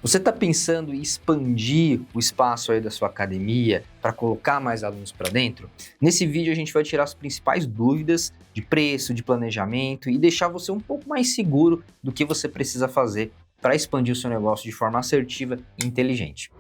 Você está pensando em expandir o espaço aí da sua academia para colocar mais alunos para dentro? Nesse vídeo a gente vai tirar as principais dúvidas de preço, de planejamento e deixar você um pouco mais seguro do que você precisa fazer para expandir o seu negócio de forma assertiva e inteligente.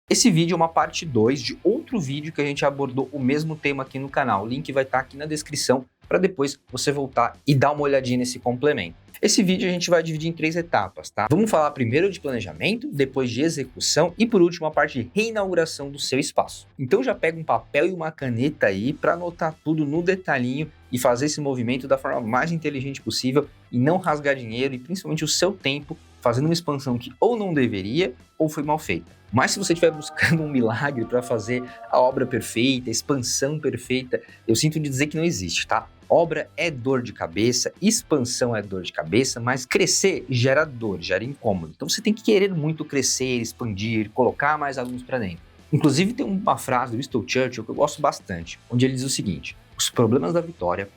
Esse vídeo é uma parte 2 de outro vídeo que a gente abordou o mesmo tema aqui no canal. O link vai estar aqui na descrição para depois você voltar e dar uma olhadinha nesse complemento. Esse vídeo a gente vai dividir em 3 etapas, tá? Vamos falar primeiro de planejamento, depois de execução e por último a parte de reinauguração do seu espaço. Então já pega um papel e uma caneta aí para anotar tudo no detalhinho e fazer esse movimento da forma mais inteligente possível e não rasgar dinheiro e principalmente o seu tempo fazendo uma expansão que ou não deveria ou foi mal feita. Mas se você estiver buscando um milagre para fazer a obra perfeita, a expansão perfeita, eu sinto de dizer que não existe, tá? Obra é dor de cabeça, expansão é dor de cabeça, mas crescer gera dor, gera incômodo. Então você tem que querer muito crescer, expandir, colocar mais alunos para dentro. Inclusive tem uma frase do Winston Churchill que eu gosto bastante, onde ele diz o seguinte: os problemas da vitória,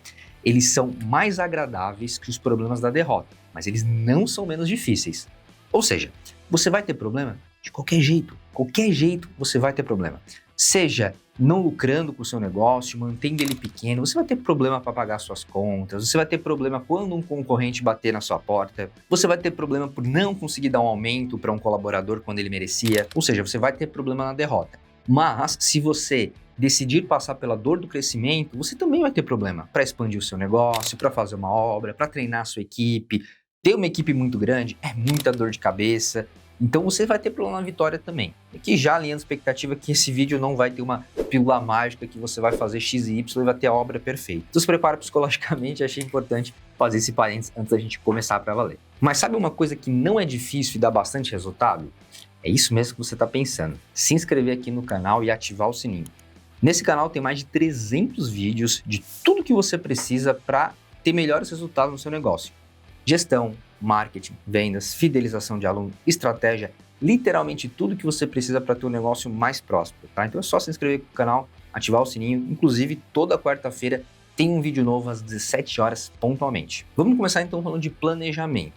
eles são mais agradáveis que os problemas da derrota, mas eles não são menos difíceis. Ou seja, você vai ter problema de qualquer jeito você vai ter problema. Seja não lucrando com o seu negócio, mantendo ele pequeno, você vai ter problema para pagar suas contas, você vai ter problema quando um concorrente bater na sua porta, você vai ter problema por não conseguir dar um aumento para um colaborador quando ele merecia, ou seja, você vai ter problema na derrota. Mas se você decidir passar pela dor do crescimento, você também vai ter problema para expandir o seu negócio, para fazer uma obra, para treinar a sua equipe. Ter uma equipe muito grande é muita dor de cabeça. Então você vai ter problema na vitória também. Aqui já alinhando a expectativa que esse vídeo não vai ter uma pílula mágica que você vai fazer X e Y e vai ter a obra perfeita. Então se prepara psicologicamente, achei importante fazer esse parênteses antes da gente começar para valer. Mas sabe uma coisa que não é difícil e dá bastante resultado? É isso mesmo que você está pensando. Se inscrever aqui no canal e ativar o sininho. Nesse canal tem mais de 300 vídeos de tudo que você precisa para ter melhores resultados no seu negócio. Gestão, marketing, vendas, fidelização de aluno, estratégia, literalmente tudo que você precisa para ter um negócio mais próspero, tá? Então é só se inscrever no canal, ativar o sininho, inclusive toda quarta-feira tem um vídeo novo às 17 horas pontualmente. Vamos começar então falando de planejamento.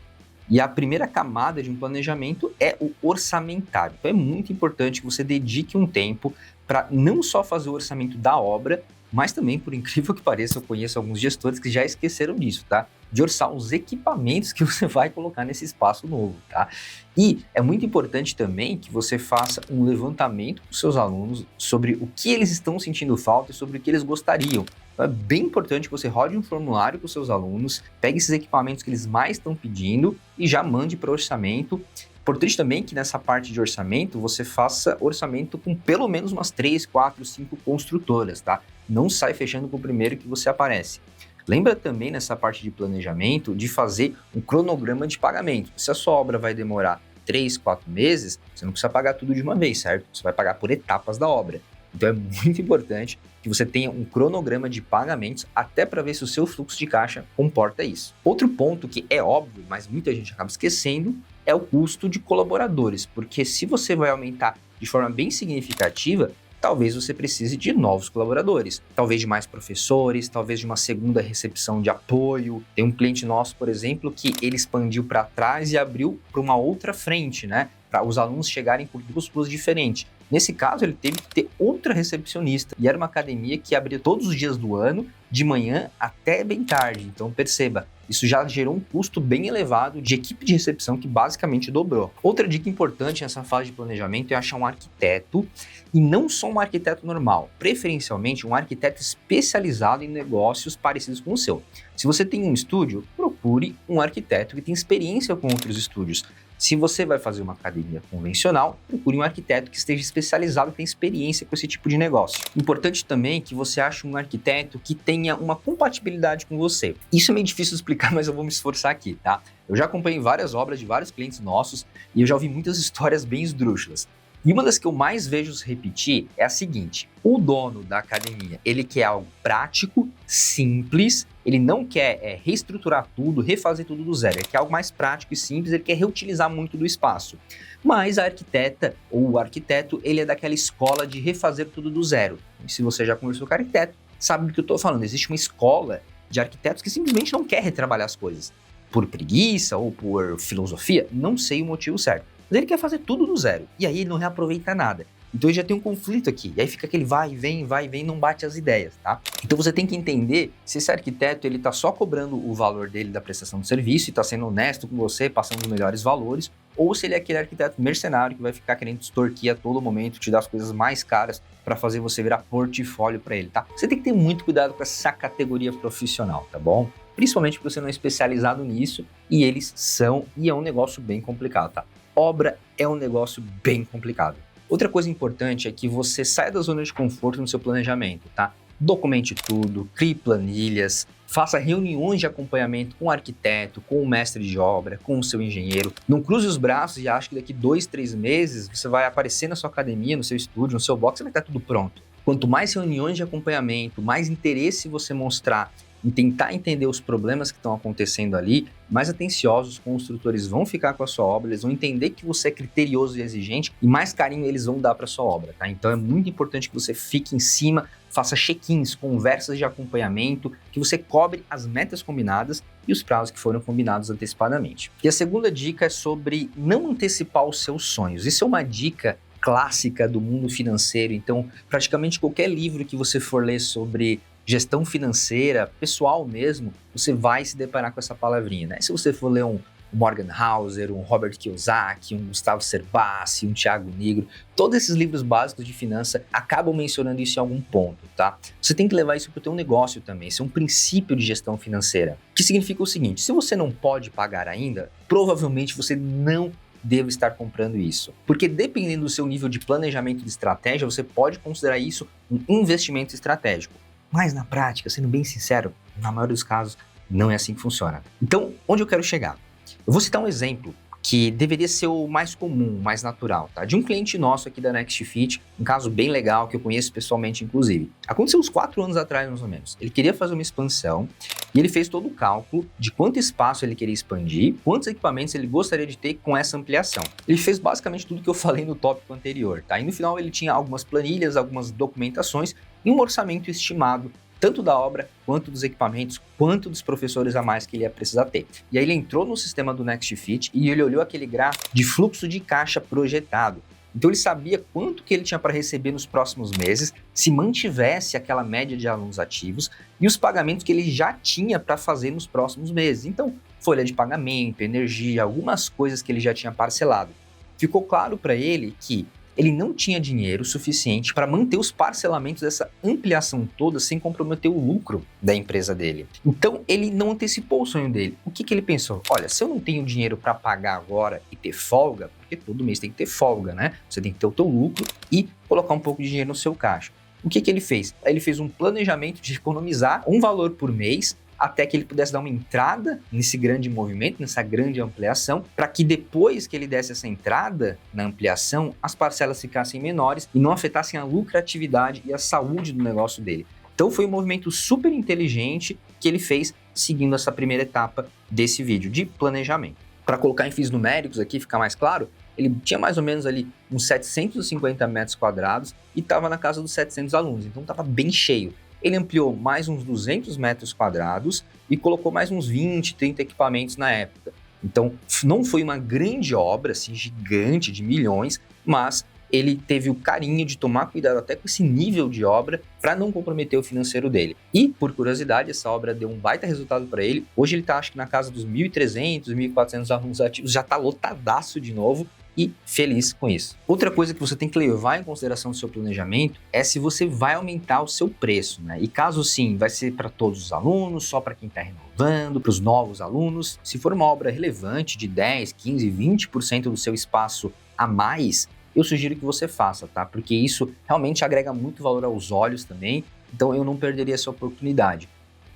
E a primeira camada de um planejamento é o orçamentário. Então é muito importante que você dedique um tempo para não só fazer o orçamento da obra, mas também, por incrível que pareça, eu conheço alguns gestores que já esqueceram disso, tá? De orçar os equipamentos que você vai colocar nesse espaço novo, tá? E é muito importante também que você faça um levantamento com os seus alunos sobre o que eles estão sentindo falta e sobre o que eles gostariam. Então é bem importante que você rode um formulário com os seus alunos, pegue esses equipamentos que eles mais estão pedindo e já mande para o orçamento. Importante também que nessa parte de orçamento, você faça orçamento com pelo menos umas 3, 4, 5 construtoras, tá? Não sai fechando com o primeiro que você aparece. Lembra também nessa parte de planejamento de fazer um cronograma de pagamento. Se a sua obra vai demorar 3, 4 meses, você não precisa pagar tudo de uma vez, certo? Você vai pagar por etapas da obra. Então é muito importante que você tenha um cronograma de pagamentos até para ver se o seu fluxo de caixa comporta isso. Outro ponto que é óbvio, mas muita gente acaba esquecendo, é o custo de colaboradores, porque se você vai aumentar de forma bem significativa, talvez você precise de novos colaboradores, talvez de mais professores, talvez de uma segunda recepção de apoio. Tem um cliente nosso, por exemplo, que ele expandiu para trás e abriu para uma outra frente, né? Para os alunos chegarem por 2 ruas diferentes. Nesse caso, ele teve que ter outra recepcionista e era uma academia que abria todos os dias do ano, de manhã até bem tarde. Então perceba, isso já gerou um custo bem elevado de equipe de recepção que basicamente dobrou. Outra dica importante nessa fase de planejamento é achar um arquiteto e não só um arquiteto normal, preferencialmente um arquiteto especializado em negócios parecidos com o seu. Se você tem um estúdio, procure um arquiteto que tem experiência com outros estúdios. Se você vai fazer uma academia convencional, procure um arquiteto que esteja especializado e tenha experiência com esse tipo de negócio. Importante também que você ache um arquiteto que tenha uma compatibilidade com você. Isso é meio difícil de explicar, mas eu vou me esforçar aqui, tá? Eu já acompanhei várias obras de vários clientes nossos e eu já ouvi muitas histórias bem esdrúxulas. E uma das que eu mais vejo se repetir é a seguinte: o dono da academia, ele quer algo prático, simples, ele não quer reestruturar tudo, refazer tudo do zero, ele quer algo mais prático e simples, ele quer reutilizar muito do espaço. Mas a arquiteta ou o arquiteto, ele é daquela escola de refazer tudo do zero. E se você já conversou com arquiteto, sabe do que eu estou falando. Existe uma escola de arquitetos que simplesmente não quer retrabalhar as coisas. por preguiça ou por filosofia, não sei o motivo certo. Mas ele quer fazer tudo do zero, e aí ele não reaproveita nada. Então ele já tem um conflito aqui, e aí fica aquele vai e vem, não bate as ideias, tá? Então você tem que entender se esse arquiteto ele tá só cobrando o valor dele da prestação de serviço e tá sendo honesto com você, passando os melhores valores, ou se ele é aquele arquiteto mercenário que vai ficar querendo te extorquir a todo momento, te dar as coisas mais caras para fazer você virar portfólio para ele, tá? Você tem que ter muito cuidado com essa categoria profissional, tá bom? Principalmente porque você não é especializado nisso e eles são, e é um negócio bem complicado, tá? Obra é um negócio bem complicado. Outra coisa importante é que você saia da zona de conforto no seu planejamento, tá? Documente tudo, crie planilhas, faça reuniões de acompanhamento com o arquiteto, com o mestre de obra, com o seu engenheiro. Não cruze os braços e ache que daqui 2, 3 meses você vai aparecer na sua academia, no seu estúdio, no seu box e vai estar tudo pronto. Quanto mais reuniões de acompanhamento, mais interesse você mostrar em tentar entender os problemas que estão acontecendo ali, mais atenciosos os construtores vão ficar com a sua obra, eles vão entender que você é criterioso e exigente e mais carinho eles vão dar para a sua obra, tá? Então é muito importante que você fique em cima, faça check-ins, conversas de acompanhamento, que você cobre as metas combinadas e os prazos que foram combinados antecipadamente. E a segunda dica é sobre não antecipar os seus sonhos. Isso é uma dica clássica do mundo financeiro, então praticamente qualquer livro que você for ler sobre gestão financeira, pessoal mesmo, você vai se deparar com essa palavrinha, né? Se você for ler um Morgan Housel, um Robert Kiyosaki, um Gustavo Cerbasi, um Thiago Nigro, todos esses livros básicos de finança acabam mencionando isso em algum ponto, tá? Você tem que levar isso para o teu negócio também, isso é um princípio de gestão financeira, que significa o seguinte: se você não pode pagar ainda, provavelmente você não deve estar comprando isso. Porque dependendo do seu nível de planejamento de estratégia, você pode considerar isso um investimento estratégico. Mas na prática, sendo bem sincero, na maioria dos casos, não é assim que funciona. Então, onde eu quero chegar? Eu vou citar um exemplo que deveria ser o mais comum, mais natural, tá? De um cliente nosso aqui da NextFit, um caso bem legal que eu conheço pessoalmente, inclusive. Aconteceu uns 4 anos atrás, mais ou menos. Ele queria fazer uma expansão e ele fez todo o cálculo de quanto espaço ele queria expandir, quantos equipamentos ele gostaria de ter com essa ampliação. Ele fez basicamente tudo que eu falei no tópico anterior, tá? E no final ele tinha algumas planilhas, algumas documentações e um orçamento estimado tanto da obra, quanto dos equipamentos, quanto dos professores a mais que ele ia precisar ter. E aí ele entrou no sistema do NextFit e ele olhou aquele gráfico de fluxo de caixa projetado. Então ele sabia quanto que ele tinha para receber nos próximos meses, se mantivesse aquela média de alunos ativos e os pagamentos que ele já tinha para fazer nos próximos meses. Então, folha de pagamento, energia, algumas coisas que ele já tinha parcelado. Ficou claro para ele que ele não tinha dinheiro suficiente para manter os parcelamentos dessa ampliação toda sem comprometer o lucro da empresa dele. Então, ele não antecipou o sonho dele. O que ele pensou? Olha, se eu não tenho dinheiro para pagar agora e ter folga, porque todo mês tem que ter folga, né? Você tem que ter o teu lucro e colocar um pouco de dinheiro no seu caixa. O que ele fez? Ele fez um planejamento de economizar um valor por mês até que ele pudesse dar uma entrada nesse grande movimento, nessa grande ampliação, para que depois que ele desse essa entrada na ampliação, as parcelas ficassem menores e não afetassem a lucratividade e a saúde do negócio dele. Então foi um movimento super inteligente que ele fez seguindo essa primeira etapa desse vídeo de planejamento. Para colocar em fins numéricos aqui, ficar mais claro, ele tinha mais ou menos ali uns 750 metros quadrados e estava na casa dos 700 alunos, então estava bem cheio. Ele ampliou mais uns 200 metros quadrados e colocou mais uns 20, 30 equipamentos na época. Então, não foi uma grande obra, assim, gigante, de milhões, mas ele teve o carinho de tomar cuidado até com esse nível de obra para não comprometer o financeiro dele. E, por curiosidade, essa obra deu um baita resultado para ele. Hoje ele está, acho que na casa dos 1.300, 1.400 alunos ativos, já está lotadaço de novo. E feliz com isso. Outra coisa que você tem que levar em consideração no seu planejamento é se você vai aumentar o seu preço, né? E caso sim, vai ser para todos os alunos, só para quem está renovando, para os novos alunos. Se for uma obra relevante de 10, 15, 20% do seu espaço a mais, eu sugiro que você faça, tá? Porque isso realmente agrega muito valor aos olhos também, então eu não perderia essa oportunidade.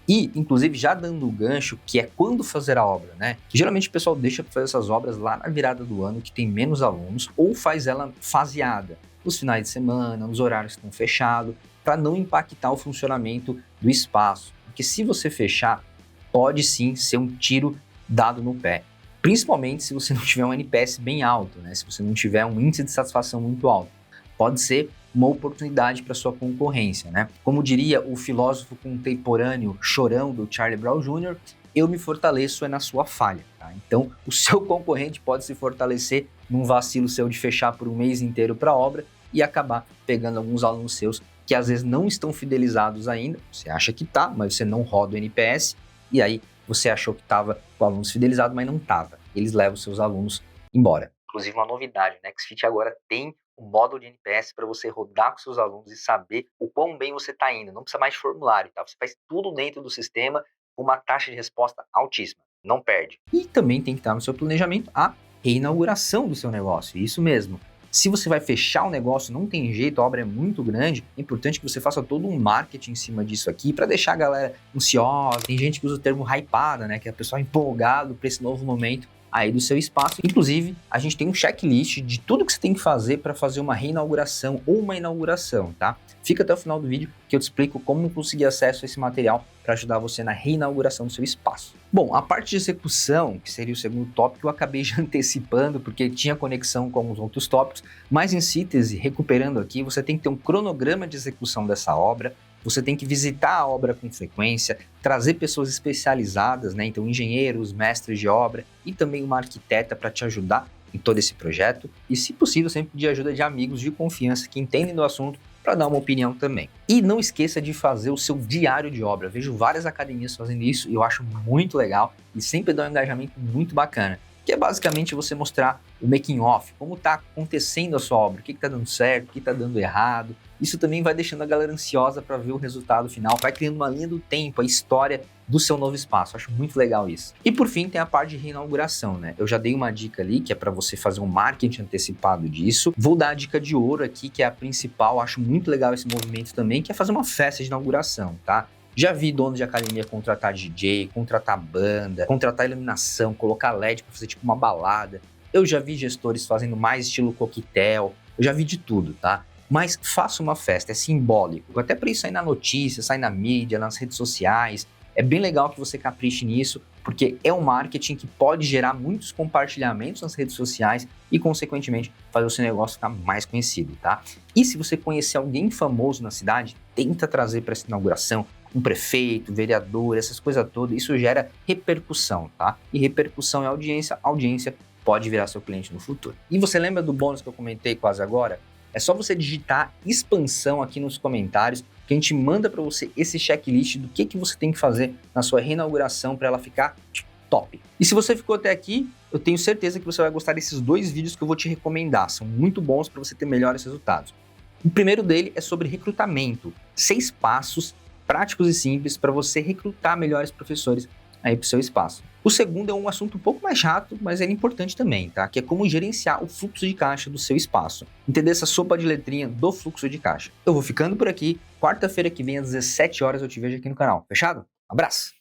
E, inclusive, já dando o gancho, que é quando fazer a obra, né? Geralmente o pessoal deixa para fazer essas obras lá na virada do ano, que tem menos alunos, ou faz ela faseada, nos finais de semana, nos horários que estão fechados, para não impactar o funcionamento do espaço. Porque se você fechar, pode sim ser um tiro dado no pé. Principalmente se você não tiver um NPS bem alto, né? Se você não tiver um índice de satisfação muito alto. Pode ser uma oportunidade para sua concorrência, né? Como diria o filósofo contemporâneo chorão do Charlie Brown Jr., eu me fortaleço é na sua falha, tá? Então, o seu concorrente pode se fortalecer num vacilo seu de fechar por um mês inteiro para a obra e acabar pegando alguns alunos seus que às vezes não estão fidelizados ainda. Você acha que tá, mas você não roda o NPS, e aí você achou que estava com alunos fidelizados, mas não estava. Eles levam seus alunos embora. Inclusive, uma novidade, né? Nextfit agora tem um módulo de NPS para você rodar com seus alunos e saber o quão bem você está indo. Não precisa mais de formulário, tá? Você faz tudo dentro do sistema com uma taxa de resposta altíssima. Não perde. E também tem que estar no seu planejamento a reinauguração do seu negócio. Isso mesmo. Se você vai fechar o negócio, não tem jeito, a obra é muito grande, é importante que você faça todo um marketing em cima disso aqui para deixar a galera ansiosa. Tem gente que usa o termo hypada, né? Que é a pessoa empolgado para esse novo momento aí do seu espaço. Inclusive, a gente tem um checklist de tudo que você tem que fazer para fazer uma reinauguração ou uma inauguração, tá? Fica até o final do vídeo que eu te explico como conseguir acesso a esse material para ajudar você na reinauguração do seu espaço. Bom, a parte de execução, que seria o segundo tópico, eu acabei já antecipando porque tinha conexão com os outros tópicos, mas em síntese, recuperando aqui, você tem que ter um cronograma de execução dessa obra. Você tem que visitar a obra com frequência, trazer pessoas especializadas, né? Então engenheiros, mestres de obra e também uma arquiteta para te ajudar em todo esse projeto. E se possível, sempre pedir ajuda de amigos de confiança que entendem do assunto para dar uma opinião também. E não esqueça de fazer o seu diário de obra. Eu vejo várias academias fazendo isso e eu acho muito legal e sempre dá um engajamento muito bacana. Que é basicamente você mostrar o making off, como está acontecendo a sua obra, o que está dando certo, o que está dando errado. Isso também vai deixando a galera ansiosa para ver o resultado final, vai criando uma linha do tempo, a história do seu novo espaço. Acho muito legal isso. E por fim tem a parte de reinauguração, né? Eu já dei uma dica ali, que é para você fazer um marketing antecipado disso. Vou dar a dica de ouro aqui, que é a principal. Acho muito legal esse movimento também, que é fazer uma festa de inauguração, tá? Já vi donos de academia contratar DJ, contratar banda, contratar iluminação, colocar LED para fazer tipo uma balada. Eu já vi gestores fazendo mais estilo coquetel, eu já vi de tudo, tá? Mas faça uma festa, é simbólico. Até para isso sair na notícia, sair na mídia, nas redes sociais. É bem legal que você capriche nisso, porque é um marketing que pode gerar muitos compartilhamentos nas redes sociais e, consequentemente, fazer o seu negócio ficar mais conhecido, tá? E se você conhecer alguém famoso na cidade, tenta trazer para essa inauguração um prefeito, vereador, essas coisas todas. Isso gera repercussão, tá? E repercussão é audiência, audiência pode virar seu cliente no futuro. E você lembra do bônus que eu comentei quase agora? É só você digitar expansão aqui nos comentários que a gente manda para você esse checklist do que você tem que fazer na sua reinauguração para ela ficar top. E se você ficou até aqui, eu tenho certeza que você vai gostar desses 2 vídeos que eu vou te recomendar. São muito bons para você ter melhores resultados. O primeiro dele é sobre recrutamento. 6 passos práticos e simples para você recrutar melhores professores aí para o seu espaço. O segundo é um assunto um pouco mais chato, mas é importante também, tá? Que é como gerenciar o fluxo de caixa do seu espaço. Entender essa sopa de letrinha do fluxo de caixa. Eu vou ficando por aqui. Quarta-feira que vem às 17 horas eu te vejo aqui no canal. Fechado? Abraço!